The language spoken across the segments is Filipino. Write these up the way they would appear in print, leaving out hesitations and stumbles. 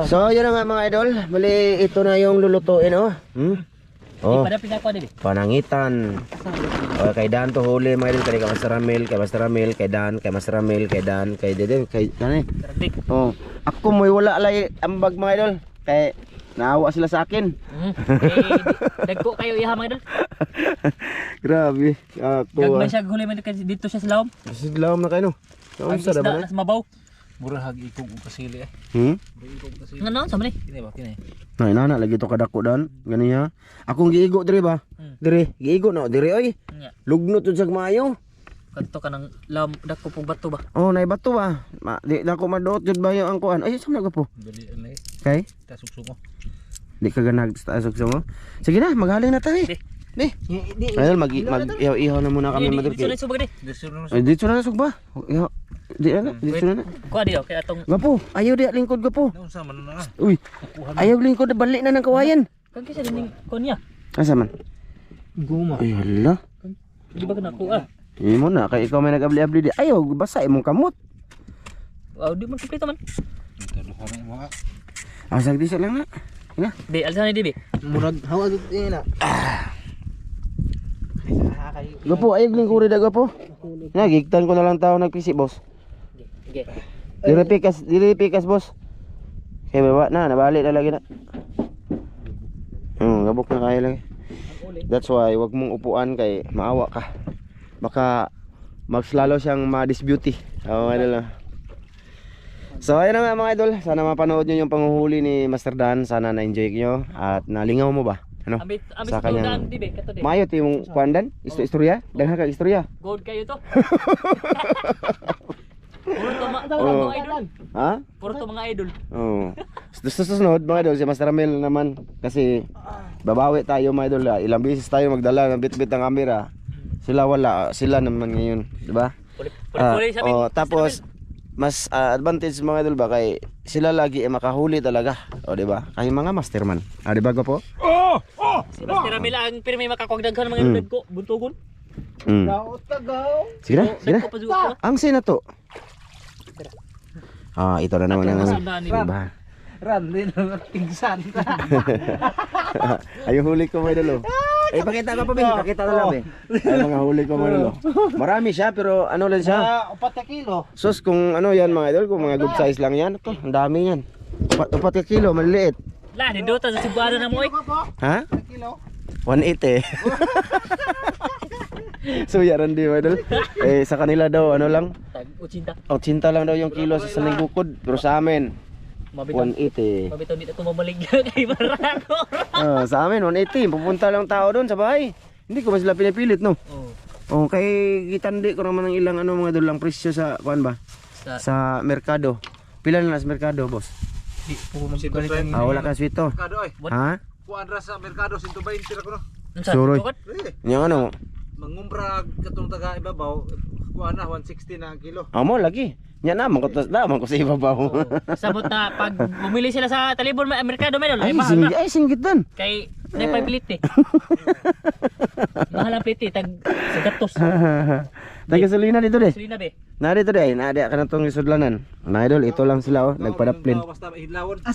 So yun na nga mga idol, muli ito na yung lulutuin oh. Oh, panangitan. Oh, kay Dan to huli mga idol, kay Master Ramil, kay Dan, kay Master Ramil, kay Dan, kay Dede, kay Dan. Oh, ako mo'y wala lay ambag mga idol. Kay naawa sila sa akin. Dagko kayo iha mga idol. Grabe. Ako. Gagmay siya huli man dito siya sa lawom. Sa lawom na kayo no. Ang isda na sa mabaw. Murag ikog og kasili eh. Ikog kasili. Ngano sa man Kini ba kini? Nay nana lagi to kadako Dan. Gani ha. Akong giigo dire ba? Dire, giigo no, dire oy. Lugno tud sa maayo. Kadto ka nang lawom dako pong bato ba? Oh, nay bato ba? Di nako madot jud ba yung angkuan. Ay, saan nagapo? Dali anay. Kay? Tasugsungo. Di ka ganag sa mo. Sige na, maghaling na tayo. Di. Ayun, mag-ihaw na muna kami madurki. Dito na subag di. Ay, dito na sugba. Ihaw. Di na, dito na. Kuha di kay atong Gapo, ayaw di lingkod gapo. Unsa man na? Uy. Ayaw lingkod balik na ng kawayan. kan kisa dining konya. Asa man? Guma. Ay, hala. Di ba kana kuha? Imo na kay ikaw may nagabli-abli di. Ayaw basa imong kamot. Wow, di man kompleto man. Ito duha mo ha. Asag di lang na. Nga. Di alsan di be. Murag hawag ina. Gapo, ayaw lingkod da gapo. Nga gigtan ko na lang tao nagpisi, boss. Sige. Dili pikas boss. Kay baba na, nabalik na lagi na. Gabok na kaya lagi. That's why wag mong upuan kay maawa ka. Baka magslalo siyang ma-disbeauty. Oo, idol na. So ayun na nga mga idol, sana mapanood niyo yung panghuhuli ni Master Dan. Sana na-enjoy niyo at nalingaw mo ba? Ano? Sa kanyang di be kato di. Mayo ti yung kuandan, istorya, daghan ka istorya. Gold kayo to. Puro to mga idol. Ha? Puro to mga idol. Oo. Susunod mga idol si Master Ramil naman kasi babawi tayo mga idol. Ilang beses tayo magdala ng bit-bit ng camera. Sila wala, sila naman ngayon, di ba? Tapos mas advantage mga idol ba kay sila lagi makahuli talaga. O di ba? Kay mga masterman. Di ba po? Si Master Ramil ang pirmi makakwagdaghan mga idol ko buntugon. Daot ka gaw. Sige na, sige na. Ang sina to. Ito na naman ang iba. Ran din ang tingsan. Ay huli ko mga idol. Pakita ka pa be, pakita na lang be. Ay mga huli ko mga idol. Marami siya pero ano lang siya? 4 kilo. Sus kung ano yan mga idol, kung mga good size lang yan, ito, ang dami yan. 4 kilo, maliliit. La, ni Dota sa Cebuano na mo eh. Ha? 1 kilo. 180. So yaran di mga idol. Sa kanila daw ano lang? Tag 80. 80 lang daw yung kilo sa Saling Bukod, pero sa amin 180. Mabitaw dito tumabaligya kay Barano. Sa amin 180, pupunta lang tao doon sa bahay. Hindi ko ba sila pinipilit no? Oh, kay gitandi ko naman ng ilang ano mga dolang presyo sa kuan ba? Sa merkado. Pila na sa merkado, boss? Di puro man ganito. Wala ka swito. Merkado ay. Ha? Kuan ra sa merkado 120 ra ko no. Suroy. Yang ano? Mangumbra katong taga ibabaw kuan na 160 na ang kilo. Amo lagi. Nya naman ko sa ibabaw. Sabot na pag bumili sila sa talibon merkado medol Ay, singgit dan. kay nay pabilit eh. Mahal ang plite tag sa gatos. Gasolina dito de. Gasolina be. Na dito de, na ka na tong isudlanan. Na idol, ito lang sila nagpadaplin. Basta hidlawon. Ha?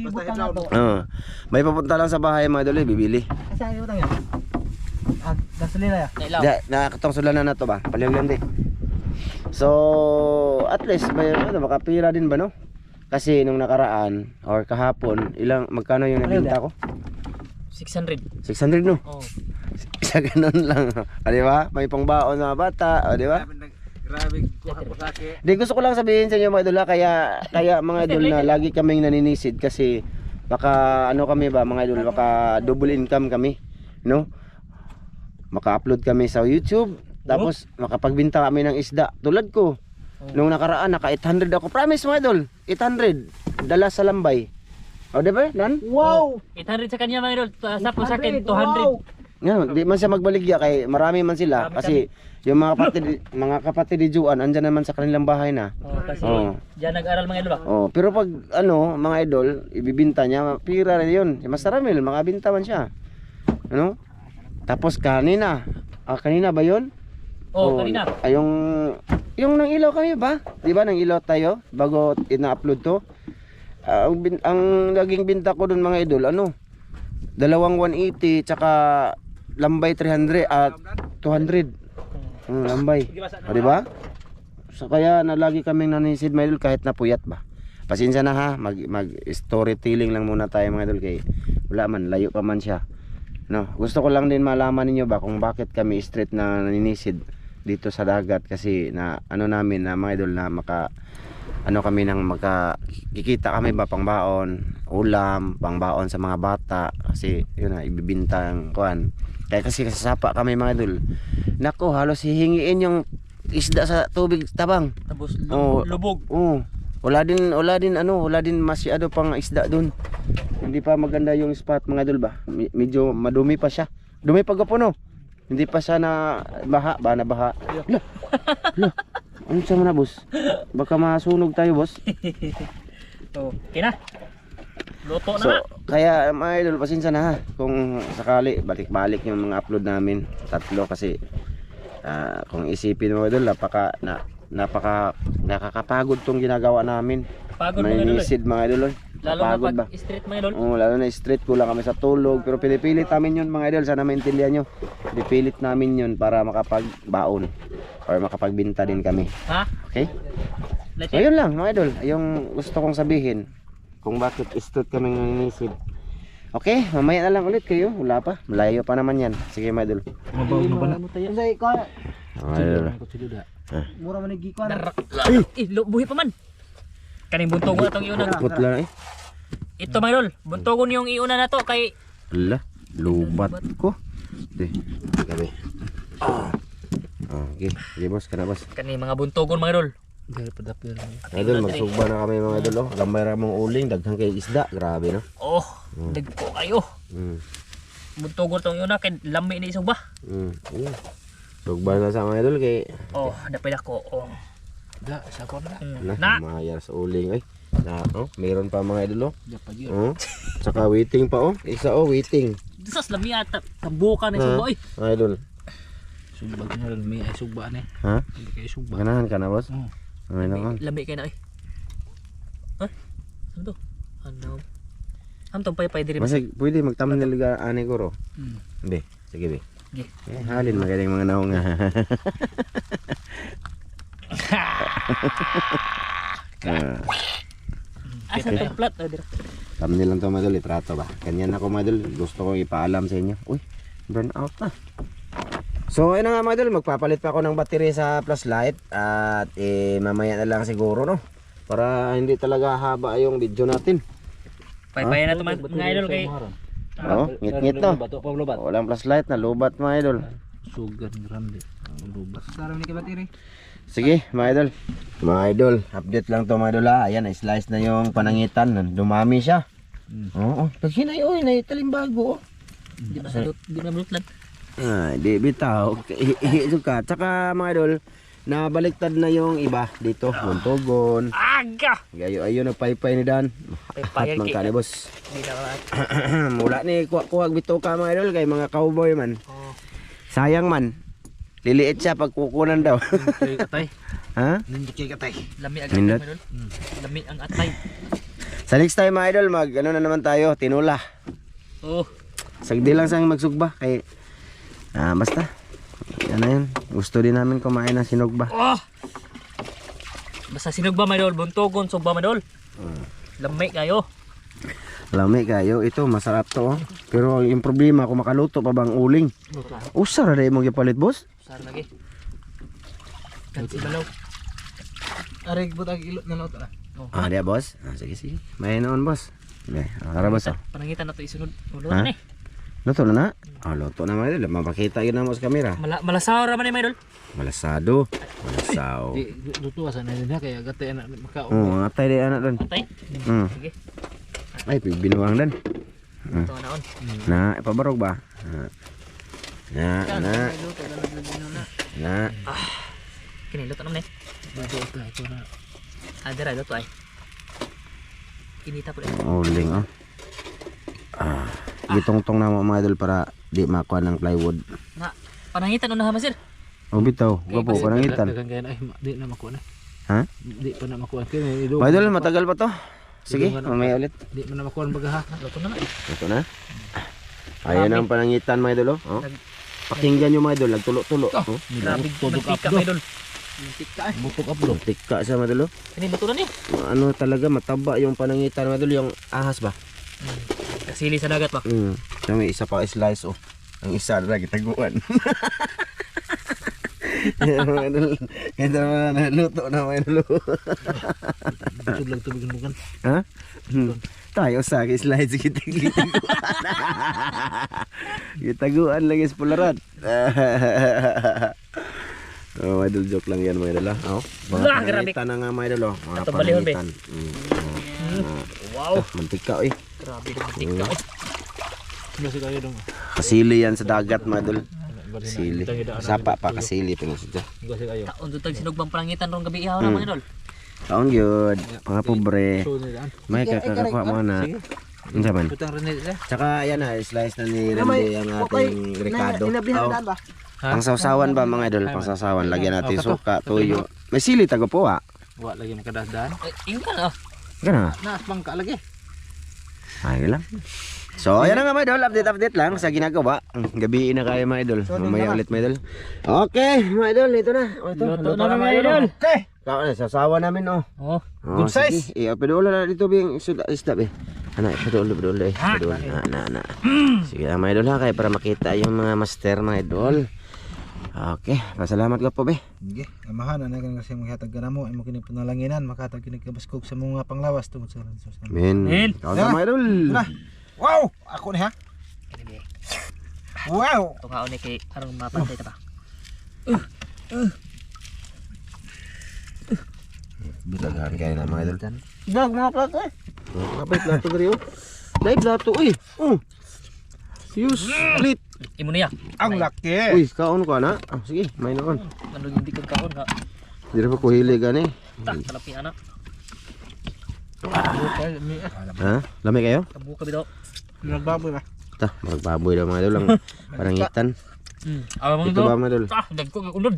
Basta hidlawon. May papunta lang sa bahay mga idol, bibili. Asa ayo tang yan? Gasolina ya. Nakatong sudlanan na to ba? Paliwag di. So, at least may makapira din ba no? Kasi nung nakaraan or kahapon, magkano yung nabenta ko? 600. 600 no? Oh. Sa ganun lang. Di ba? May pangbaon sa mga bata, di ba? Grabe kuha pa sake. Di gusto ko lang sabihin sa inyo mga idol kaya mga idol na lagi kaming naninisid kasi baka ano kami ba mga idol, baka double income kami, no? Maka-upload kami sa YouTube, tapos makapagbenta kami ng isda. Tulad ko, nung nakaraan naka 800 ako. Promise mga idol, 800 dala sa Lambay. O diba? Dan? Wow! 800 sa kanya mga idol, sa po sa akin 200. Wow! Yan, di man siya magbaligya kay marami man sila kasi yung mga kapatid ni Juan andyan naman sa kanilang bahay na. Kasi diyan nag-aral mga idol. Pero pag ano, mga idol, ibibinta niya, pira na 'yon. Si Master Ramil, makabinta man siya. Ano? Tapos kanina ba 'yon? Kanina. Yung nang ilaw kami ba? 'Di ba nang ilaw tayo bago ina-upload to? ang naging binta ko dun mga idol, ano? Dalawang 180 tsaka lambay 300 at 200. Lambay. O, di ba? So kaya na lagi kaming nanisid mga idol kahit napuyat ba. Pasensya na ha, mag storytelling lang muna tayo mga idol kay wala man, layo pa man siya. No, gusto ko lang din malaman ninyo ba kung bakit kami straight na naninisid dito sa dagat kasi na ano namin na mga idol na maka ano kami nang makikita kami ba pangbaon, ulam, pangbaon sa mga bata kasi yun na ibibinta ang kuan. Kaya kasi sasapa kami mga idol. Nako, halos hihingiin yung isda sa tubig tabang. Tapos Oh. lubog. Wala din masyado pang isda doon. Hindi pa maganda yung spot mga idol ba. Medyo madumi pa siya. Dumi pa gapo no. Hindi pa siya na baha ba na baha. Lah. Ano sa mana boss? Baka masunog tayo boss. So, okay na. Luto na So, nga. kaya mga idol pasensya na ha kung sakali balik-balik yung mga upload namin tatlo kasi kung isipin mo idol nakakapagod tong ginagawa namin. Pagod mga idol. Maninisid mga idol. Lalo na Pagod ba? pag street mga idol. Oo, lalo na straight kulang kami sa tulog pero pinipilit namin yun mga idol, sana maintindihan nyo. Pinipilit namin yun para makapagbaon or makapagbinta din kami. Ha? Okay? Let's So yun lang mga idol, yung gusto kong sabihin kung bakit straight kami naninisid. Okay, mamaya na lang ulit kayo. Wala pa, malayo pa naman yan. Sige mga idol. Mabaw na ba na? Say ko, Mga idol. mura man nagikuan. buhi pa man. Kaning buntogon atong iuna. Putla na eh. Ito mga idol, buntogon yung iuna na to kay Ala, lubat ko. Di, gabi. Okay, okay boss, kana boss. kaning mga buntogon mga idol. Idol, magsugba na kami mga idol. Gamay ra mong uling, daghang kay isda. Grabe no. Oh, dagko kayo. Buntogon tong iuna kay lami ni isog ba. Sugba na sa mga idol kay Oh, dapay ako. Oh. Da, sa ko na. Na. mayar sa uling ay. Na, meron pa mga idol Tsaka waiting pa Isa waiting. Sas lami ata tabuka na isog ba oy. Mga idol. Sugbag na rin, may ay sugba na eh. Ha? Hindi kayo sugba. Ganahan ka na boss? Ay naman. Lami kay na oy. Ay. Ano to? Ano? Amtong pay diri. Masig pwede magtamnil ga ani ko ro. Hindi, sige be. Sige. Halin magaling mga naong nga. Asa tong plat oh, dira. Thumbnail lang to mga idol, itrato ba? Ganyan ako mga idol, gusto ko ipaalam sa inyo. Uy, burn out na. So ayun na nga mga idol, magpapalit pa ako ng battery sa flashlight at mamaya na lang siguro no. Para hindi talaga haba yung video natin. Pay na to mga idol kay Ngit-ngit no. Bato pa lubat. Walang flashlight na lubat mga idol. Sugar grande. Lubat. Daram ni kabatiri. Sige mga idol. Mga idol, update lang to mga idol ha. Ayan, slice na yung panangitan. Dumami siya. Oo, paghinay talimbago. di masalot, di mabulutlan. Di bitaw. Suka. Tsaka mga idol, nabaliktad na yung iba dito. Buntogon. Aga. Gayo ayo nagpaypay ni Dan. Paypay At man kay- ka ni boss. Di na Mula ni kuha bito ka mga idol kay mga cowboy man. Oh. Sayang man. Liliit siya pag kukunan daw. Kay katay. Ha? Hindi kay katay. Lami agad Nindot. mga idol. Lami ang atay. Sa next time mga idol, mag ano na naman tayo, tinula. Oh, Sagdi lang sang magsugba kay basta. Yan na yun. Gusto din namin kumain ng sinugba. oh. Basta sinog ba mga idol, buntogon sog ba mga idol. Lami kayo. Lami kayo, ito masarap to. Pero yung problema kung makaluto pa bang uling. Usar na mo gipalit boss. Sar lagi. Kansi balaw. Arig butag ilot na nauta. Dia boss. Sige. May noon boss. Ara boss. Panangitan na to isunod. Ulo Ha? na eh. Luto na na. Luto na mga idol. Mapakita yun na mo sa kamera. Malasaw raman eh mga idol. Malasado. Malasaw. Di luto sa na niya kaya gatay na makaon. Oo, atay di anak doon. Atay. Sige. Ay, binuwang dan. Ito naon. Na, ipabarog ba? Na. Kini luto naman eh. Bato ito na. Adira luto ay. Inita po eh. Uling gitong-tong na mo mga idol para di makuha ng plywood. Na panangitan una ha sir. Bitaw, gapo panangitan. Dagan kaya na ay di na makuha na. Ha? Di pa na makuha kini. Mga idol, matagal pa to. Sige, mamaya ulit. Di mo na makuha ang baga ha. Luto na na. Ito na. Ayan ang panangitan mga idol. Oh. Pakinggan nyo mga idol, nagtulo-tulo. Oh. Grabe mantika mga idol. Mintik ka eh. Butok upload. Tika sa mga idol. Ini luto na ni. Ano talaga, mataba yung panangitan mga idol, yung ahas ba? Kasili sa dagat ba? So, may isa pa slice oh. Ang isa na gitaguan. Mga idol, ito na luto na mga idol. Busog lang tubig ng bukan. Ha? Tayo sa slice gitaguan. Gitaguan lagi sa pularan. Oh, mga idol, joke lang yan mga idol. Oh, mga Lah, grabe. panangitan na nga mga idol. Oh. Mga Ito balihon, be. panangitan. Wow. Mantika eh. Grabe yung mantika eh. Kasi kayo dong. Kasili yan sa dagat mga idol. Kasili. Sapa pa kasili pinasudya. Kasi kayo. Taon doon tag sinugbang palangitan rong gabi ihaw na mga idol. Taong yun. Mga pobre. So nilaan. May kakakakuha mo na. Ano man? Putang rin nila. Tsaka yan na, slice na ni Randy ang ating Ricardo. Inabihan Oh, ba? pangsawsawan ba mga idol? Pangsawsawan. Lagyan natin suka, tuyo. May sili tago po ah. Wa lagi makadasdan. Ingkan ah. Gana. Naas pang ka lagi. Ay lang. So, ayan na nga mga idol, update lang sa ginagawa. Gabiin na kayo mga idol. Mamaya ulit mga idol. Okay, mga idol, ito na. Luto na mga idol. Okay. Kawan na, sasawa namin oh. Oh. Good size. Pedulo na dito bing isda be. Ana, pedulo eh. Pedulo. Na. Sige mga idol ha, kaya para makita yung mga master mga idol. Okay, pasalamat ka po be. Sige, amahan na nagan kasi maghatag ka na mo. Imo kini panalanginan, makatag kini kabaskog sa mga panglawas tungod sa ransos. Men. Men. Kawan ka mga idol. Na. Wow! Ako ni ha. Wow! Ito nga ni kay arong mapantay ta pa. Bilagahan kayo na mga idol. Dag mga plato eh. Kapit plato gari oh. Dai plato uy. Oh. Sius. Ulit. Imo niya. Ang laki. Uy, kaon ka na. Ah, sige, may noon. Ano hindi ko kaon nga. Di ra pa ko hili gani. Ta, talapi anak. Ha? Lami kayo? Kabuka bitaw. Nagbaboy ba? Ta, magbaboy daw mga idol ang parangitan. Awa Ito mo ba to. mga idol? Ah, dagko ang unod.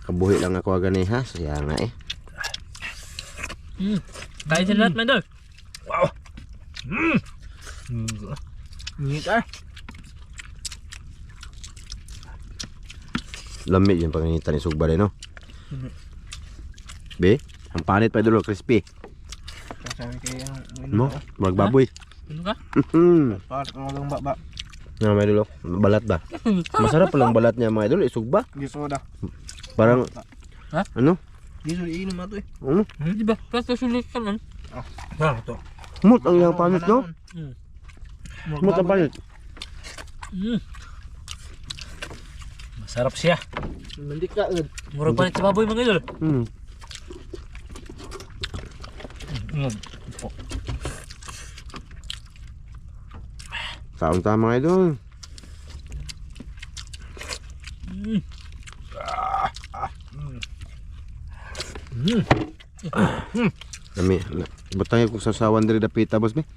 Kabuhi lang ako agani ha. Saya nga eh. Kain sa lahat mga idol. Ngit ah. Lami yung pangangitan ni Sugba no? Be, ang panit pa idol, crispy. Sabi kay Mo, magbaboy. Ano ka? Part ko lang ba. Nga mga idol, balat ba? Masarap palang balat niya mga idol, Sugba. Di soda. Parang, Ha? ano? Di soda inom ato eh. Ano? Di ba? Kaso sulit ka man. Ah, to. Mut ang iyang panit no? Mut ang panit. Masarap siya. Mandik ka ud. Murag palit sa baboy mga idol. Saon tama mga idol. Lami, batang kung sasawan diri dapita boss be.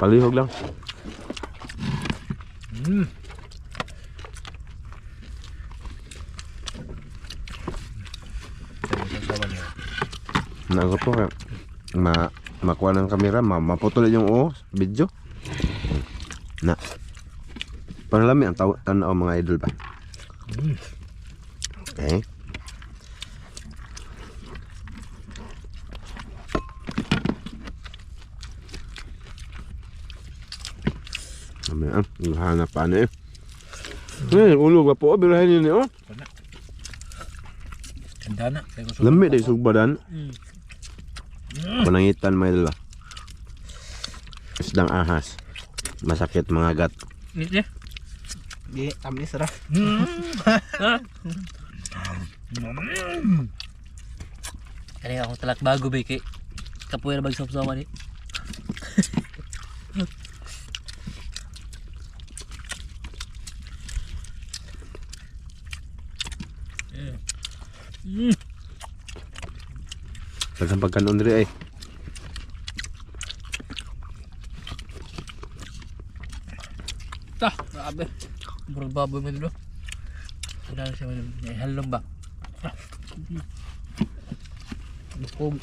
Palihog lang. Nago po kaya makuha ng kamera, maputol yung video. Na. Panalami ang tanaw mga idol ba. Okay. Hanap pa ano eh. Ulog pa po, birahin yun eh oh. Ganda na. Lamig dahil sugbadan. Panangitan may dala. Isdang ahas. Masakit mga gat. Ngit niya. Di tamis ra. Kaya akong talak bago ba kay kapuya na bagsap-sama ni. Tagang pagkanon rin ay. Ta, grabe. Murag baboy mo dito. Wala na siya halong ba? Bukog.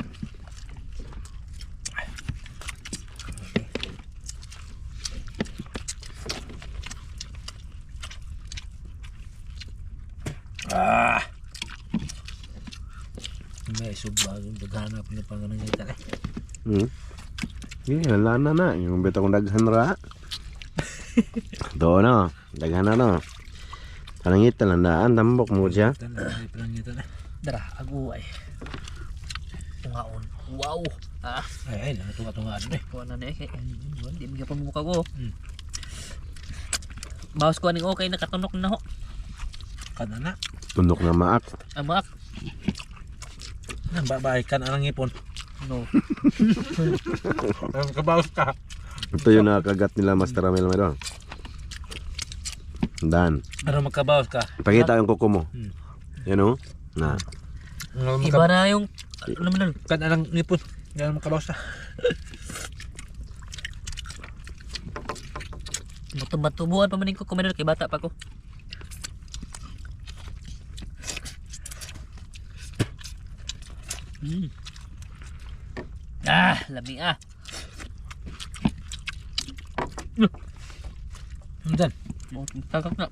May subag yung daghanap ni pangalan niya tali. Wala na. Yung beta kong daghan ra. Doon na. Daghan na no. Panangit talandaan. Tambok mo siya. Dara, aguay. Tungaon. Wow. Ah, Ay, natunga-tungaan eh. kuha na na eh. Hindi mo pa mukha ko. Bawas ko aning okay, nakatunok na ho. Kana na. Tundok na maak. Amak. Babae ka na ang ipon. No. Ang kabawas ka. Ito yung nakakagat nila Master Ramel mo doon. Dan. Ano magkabawas ka? Pakita yung kuko mo. Yan o. Na. Iba na yung ano man. Kana lang ipon. Yan magkabawas ka. Matubuhan pa maning ko kumain kay bata pa ko. Ah, lami ah. Andan. Tagak na.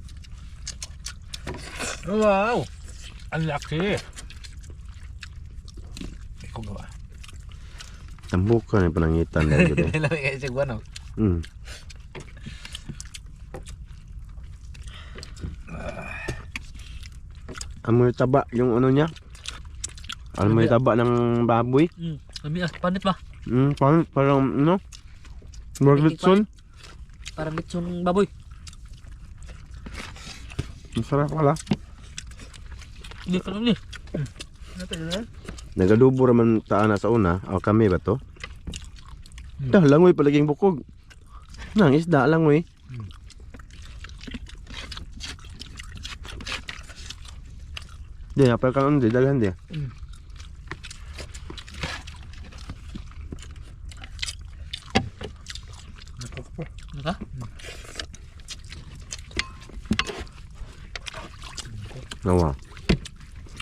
Wow. Ang laki. Ikaw gawa. Tambok ka na panangitan. Lami kayo sa guwan oh. Amoy taba yung ano niya. Amoy taba ng baboy. Lami ah, panit ba? Parang ano? Burlitson. Parang litson baboy. Masarap pala. Hindi ka lang ni. Nagadubo raman taana sa una. O kami ba to? Dah, langoy palaging bukog. Nang isda langoy. Di, apel kang di, daghan di. Naka? Nawa.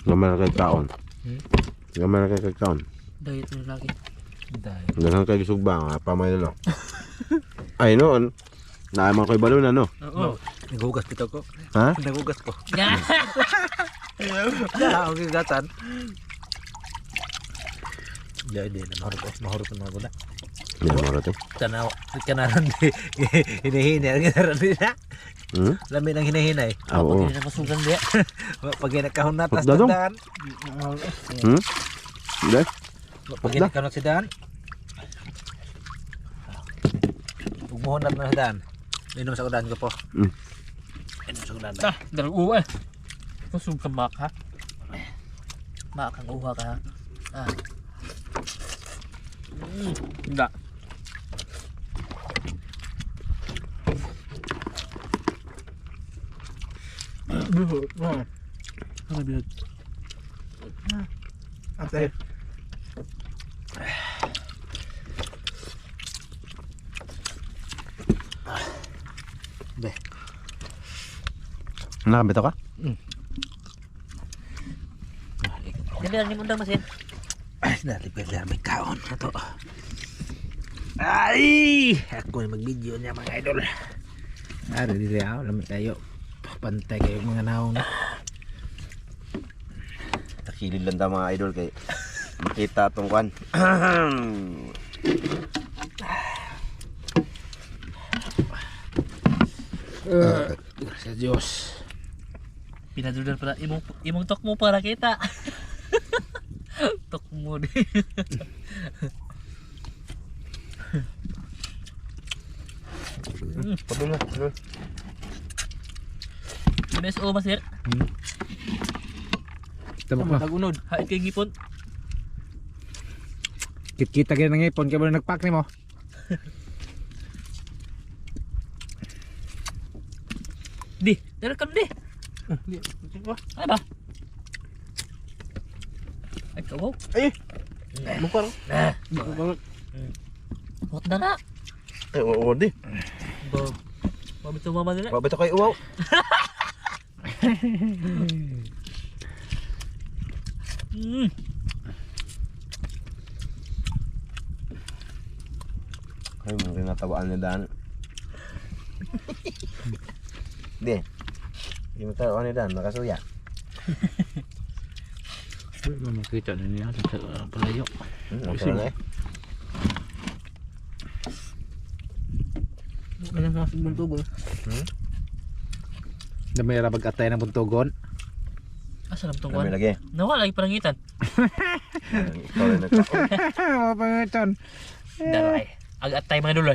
Gamay na kay kaon. Gamay na kay kaon. Diet na lagi. Ganun kay gisugba, pamay na lang. Ay noon, naaman ko'y balon na no. Oo. Nagugas dito ko. Ha? Nagugas ko. Ya. Okay, gatan. Jadi mahurot na ako na. Hindi mo rito. Tanaw, kanaran di hinihina ang kanaran di na. Lamin ang hinahinay. Oo. Hindi na masugan dia. Pag nakahon na tas Dadong. tandaan. Hindi? Pag nakahon si Dan. Umuhon na sa Dan. Inom sa udan ko po. Inom sa udan. Ah, darang uwa. Masug ka mak ha. Mak ang uha ka ha. Ah. Enggak. Ano bilog? Ate. Be. Nakabito ka? Dali lang ni mundang masin. Ay, nalipid lang may kaon na to. Ay! Ako na mag-video niya mga idol. Ari, dili ako. Lamit tayo. Pantay kayo mga naong na. Takilid lang ta mga idol kay makita tong kwan. Sa Diyos. Pinadudal pala imong tok mo para kita. Tok mo di. Padul na. MSO masir. Tama ko. Nagunod. Hait kay ngipon. Kita kita ng ipon kaya mo nagpack ni mo. Di, dali ka di. Ay ba? Ay kawo. Ay. Mukha no. Nah, hot na na. Ay, oo di. Ba. Mabito mama nila. Babito kay uwaw. Ay, mungkin natawaan niya daan. Di. Hindi mo tawaan niya daan, nakasuya. Makita na niya sa palayo. Okay na eh. Ano nga sa buntugon? Hmm? Dami ra pag-atay ng buntugon. Asa lang tong Kami kuan? lagi. Nawala lagi palangitan. Ikaw rin nagkaon. Mapangitan. Daray. Ag-atay mga idol.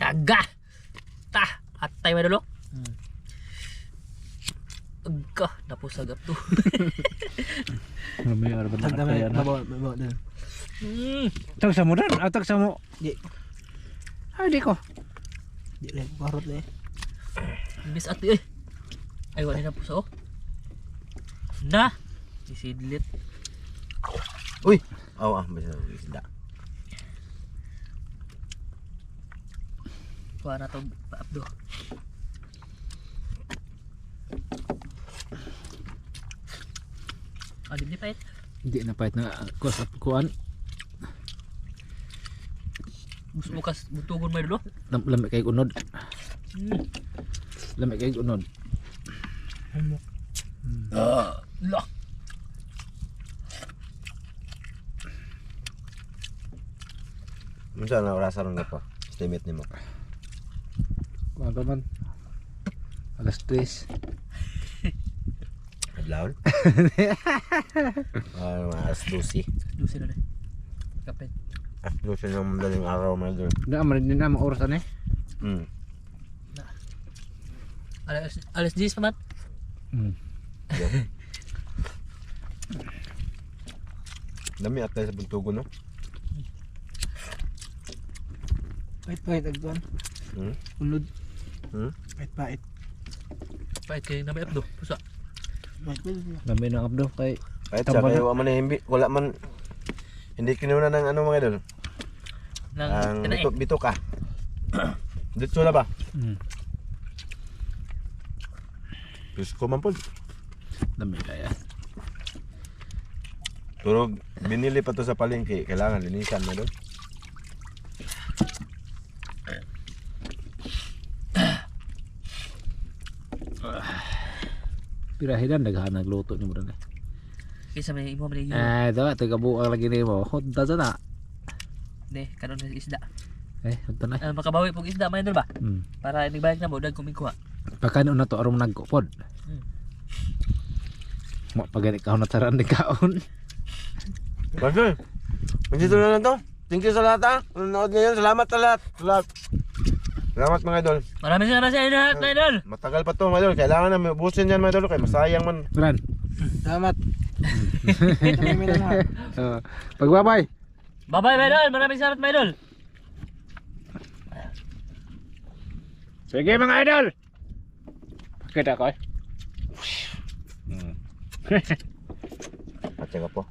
Aga. Ta, atay mga idol. Agka, napusagap to. Dami ra pag-atay na. Babaw din. Tag sa mo dan, atag sa mo. Di. Ay di ko. Di lang parot na eh. Bis ati eh. Ay, wala na puso. Na. Isidlit. Uy! Oh, bisa isda. Kuha na itong paabdo. Ah, di pahit. Hindi na pahit na kuan. Gusto mo kas butugon mo idol. Lamig kay unod. Lamig kay unod. La. Minsan na orasa ron ko. Estimate nimo. Kuan pa man. Alas 3. Adlaw. Mas 12. Lusin na na. Kapit. As 12 ng madaling araw mga idol. Na man din na mga orasan eh. Alas 10 pa man. Dami atay sa buntugon no. Pahit agduan. Unod. Pahit. Pahit kayo na may abdo. Pusa. Dami ng abdo kay Kahit sa Tambal kayo man himbi, wala man hindi kinuna ng ano mga idol. Nang Ang tinae. bito ka. Dito na ba? Diyos ko man po. dami kaya. Pero binili pa to sa palengke, kailangan linisan na doon. Pirahidan daghan nagluto ni mo rin eh. Kisa may imo man yung Daw taga buang lagi nimo. Hunta sa na. ne kanon sa isda. Hunta na. Makabawi pog isda man idol ba? Para nagbayad na mo dag kumikuha. Pagkano na to aron nagkupod. Mo pagani ka na taran ni kaon. Pastor, dito na lang to. Thank you sa lahat ha. Nanonood ngayon, salamat sa lahat. Salamat mga idol. Maraming salamat sa inyo lahat mga idol. Matagal pa to mga idol. Kailangan na ubusin yan mga idol. Kaya masayang man. Ran. Salamat. Kami na lahat. Pagbabay. Bye-bye mga idol. Maraming salamat mga idol. Sige mga idol. Kita ko. At saka po.